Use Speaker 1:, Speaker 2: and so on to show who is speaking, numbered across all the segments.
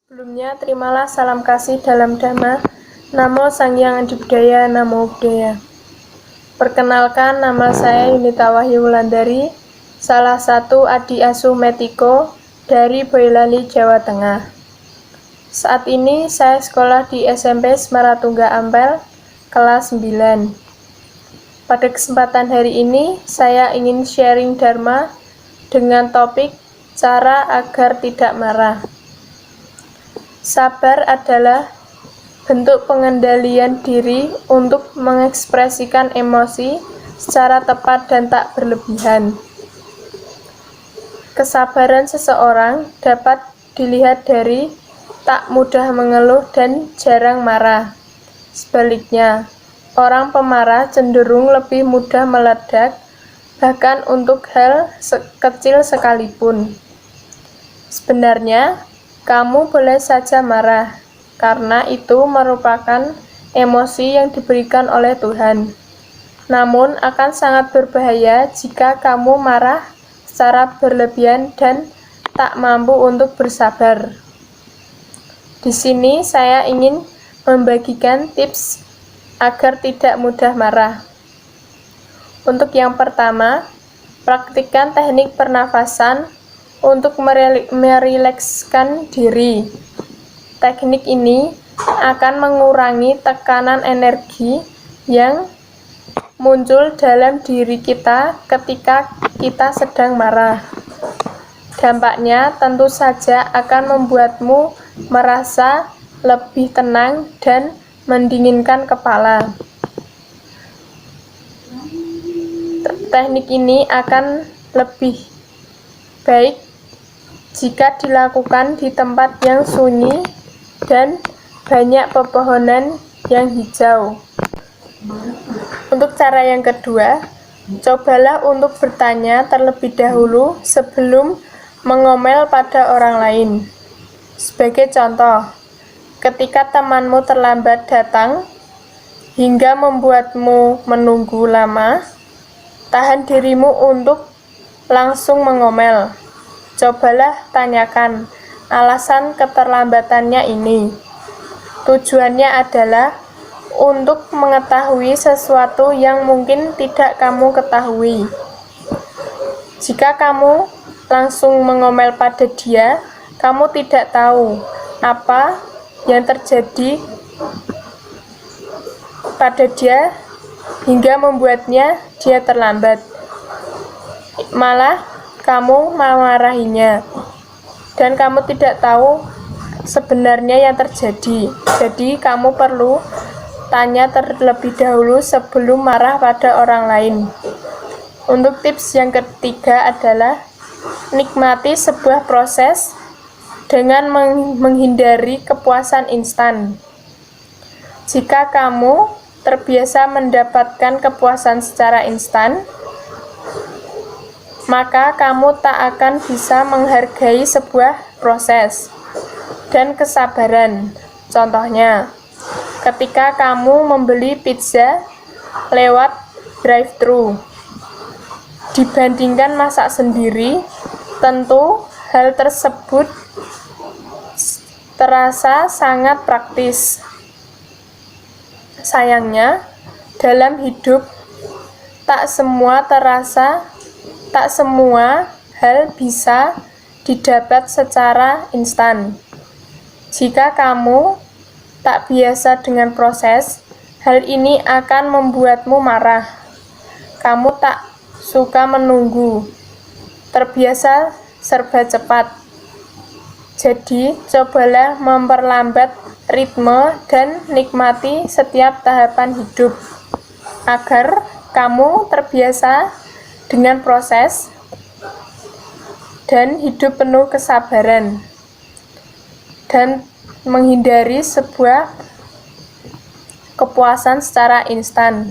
Speaker 1: Sebelumnya, terimalah salam kasih dalam Dhamma. Namo Sang Hyang Adibudaya, Namo Buddhaya. Perkenalkan, nama saya Yunita Wahyu Wulandari, salah satu adik asuh Metiko dari Boyolali, Jawa Tengah. Saat ini saya sekolah di SMP Semaratungga Ampel, kelas 9. Pada kesempatan hari ini, saya ingin sharing Dharma dengan topik cara agar tidak marah. Sabar adalah bentuk pengendalian diri untuk mengekspresikan emosi secara tepat dan tak berlebihan. Kesabaran seseorang dapat dilihat dari tak mudah mengeluh dan jarang marah. Sebaliknya, orang pemarah cenderung lebih mudah meledak, bahkan untuk hal kecil sekalipun. Sebenarnya, kamu boleh saja marah, karena itu merupakan emosi yang diberikan oleh Tuhan. Namun, akan sangat berbahaya jika kamu marah secara berlebihan dan tak mampu untuk bersabar. Di sini saya ingin membagikan tips agar tidak mudah marah. Untuk yang pertama, praktikkan teknik pernafasan untuk merilekskan diri. Teknik ini akan mengurangi tekanan energi yang muncul dalam diri kita ketika kita sedang marah. Dampaknya tentu saja akan membuatmu merasa lebih tenang dan mendinginkan kepala. Teknik ini akan lebih baik jika dilakukan di tempat yang sunyi dan banyak pepohonan yang hijau. Untuk cara yang kedua, cobalah untuk bertanya terlebih dahulu sebelum mengomel pada orang lain. Sebagai contoh, ketika temanmu terlambat datang hingga membuatmu menunggu lama, tahan dirimu untuk langsung mengomel. Cobalah tanyakan alasan keterlambatannya ini. Tujuannya adalah untuk mengetahui sesuatu yang mungkin tidak kamu ketahui. Jika kamu langsung mengomel pada dia, kamu tidak tahu apa yang terjadi pada dia hingga membuatnya dia terlambat. Malah kamu memarahinya, dan kamu tidak tahu sebenarnya yang terjadi. Jadi, kamu perlu tanya terlebih dahulu sebelum marah pada orang lain. Untuk tips yang ketiga adalah nikmati sebuah proses dengan menghindari kepuasan instan. Jika kamu terbiasa mendapatkan kepuasan secara instan, maka kamu tak akan bisa menghargai sebuah proses dan kesabaran. Contohnya, ketika kamu membeli pizza lewat drive-thru dibandingkan masak sendiri, tentu hal tersebut terasa sangat praktis. Sayangnya, dalam hidup tak semua hal bisa didapat secara instan. Jika kamu tak biasa dengan proses, hal ini akan membuatmu marah. Kamu tak suka menunggu, terbiasa serba cepat. Jadi, cobalah memperlambat ritme dan nikmati setiap tahapan hidup, agar kamu terbiasa dengan proses dan hidup penuh kesabaran dan menghindari sebuah kepuasan secara instan.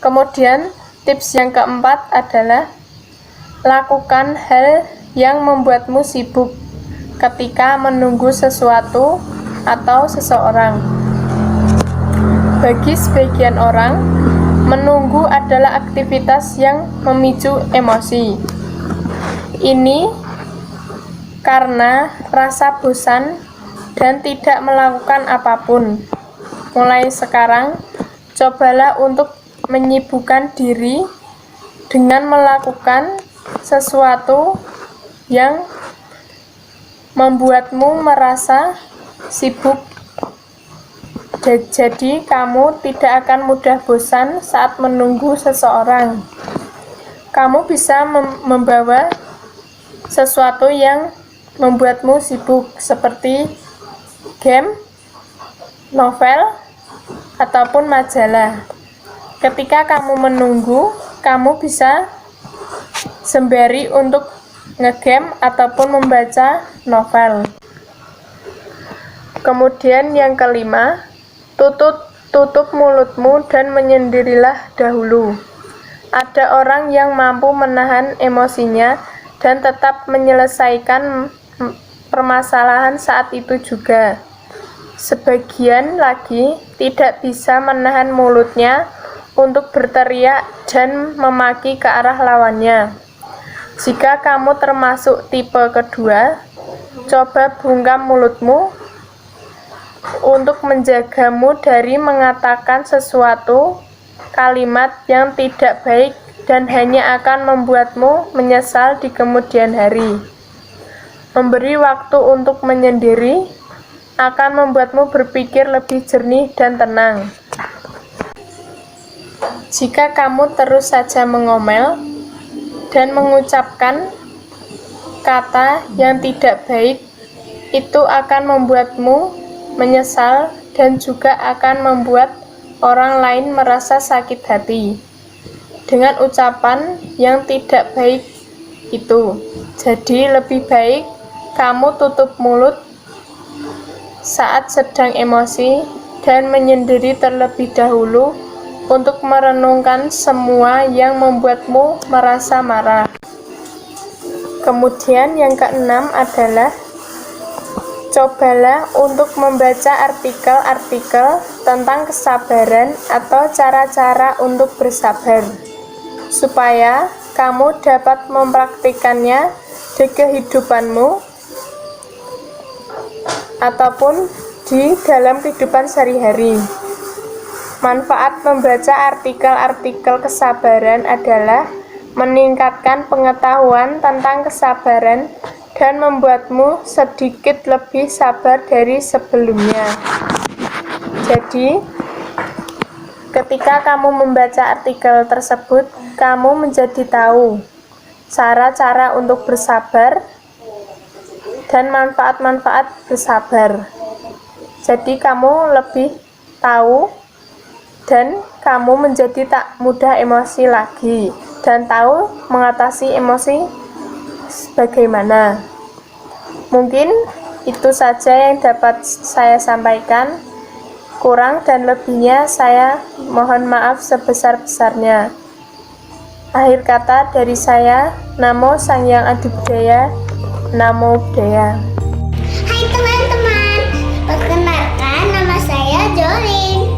Speaker 1: Kemudian tips yang keempat adalah lakukan hal yang membuatmu sibuk ketika menunggu sesuatu atau seseorang. Bagi sebagian orang, menunggu adalah aktivitas yang memicu emosi. Ini karena rasa bosan dan tidak melakukan apapun. Mulai sekarang, cobalah untuk menyibukkan diri dengan melakukan sesuatu yang membuatmu merasa sibuk. Jadi, kamu tidak akan mudah bosan saat menunggu seseorang. Kamu bisa membawa sesuatu yang membuatmu sibuk, seperti game, novel, ataupun majalah. Ketika kamu menunggu, kamu bisa sembari untuk ngegame ataupun membaca novel. Kemudian yang kelima, tutup mulutmu dan menyendirilah dahulu. Ada orang yang mampu menahan emosinya dan tetap menyelesaikan permasalahan saat itu juga. Sebagian lagi tidak bisa menahan mulutnya untuk berteriak dan memaki ke arah lawannya. Jika kamu termasuk tipe kedua, coba bungkam mulutmu untuk menjagamu dari mengatakan sesuatu kalimat yang tidak baik dan hanya akan membuatmu menyesal di kemudian hari. Memberi waktu untuk menyendiri akan membuatmu berpikir lebih jernih dan tenang. Jika kamu terus saja mengomel dan mengucapkan kata yang tidak baik, itu akan membuatmu menyesal dan juga akan membuat orang lain merasa sakit hati dengan ucapan yang tidak baik itu. Jadi lebih baik kamu tutup mulut saat sedang emosi dan menyendiri terlebih dahulu untuk merenungkan semua yang membuatmu merasa marah. Kemudian yang keenam adalah cobalah untuk membaca artikel-artikel tentang kesabaran atau cara-cara untuk bersabar, supaya kamu dapat mempraktikannya di kehidupanmu ataupun di dalam kehidupan sehari-hari. Manfaat membaca artikel-artikel kesabaran adalah meningkatkan pengetahuan tentang kesabaran dan membuatmu sedikit lebih sabar dari sebelumnya. Jadi, ketika kamu membaca artikel tersebut, kamu menjadi tahu cara-cara untuk bersabar dan manfaat-manfaat bersabar. Jadi kamu lebih tahu dan kamu menjadi tak mudah emosi lagi dan tahu mengatasi emosi bagaimana. Mungkin itu saja yang dapat saya sampaikan. Kurang dan lebihnya saya mohon maaf sebesar-besarnya. Akhir kata dari saya, Namo Sang Hyang Adibudaya, Namo Buddhaya.
Speaker 2: Hai teman-teman, perkenalkan nama saya Jolin.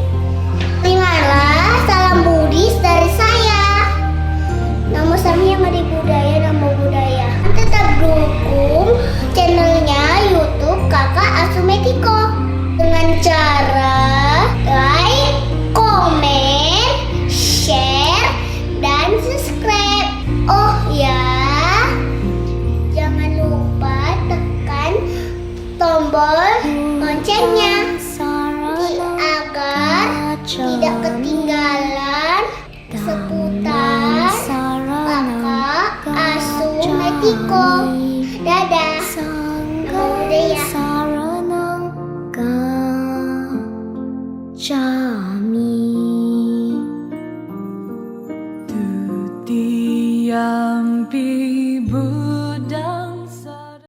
Speaker 2: Terimalah salam Buddhis dari saya. Namo Sang Hyang Adibudaya, Namo Buddhaya. Tetap dukung channelnya YouTube Kakak Asumetiko dengan cara like, komen, share, dan subscribe. Oh ya, jangan lupa tekan tombol loncengnya agar tidak ketinggalan seputar Kakak Asumetiko.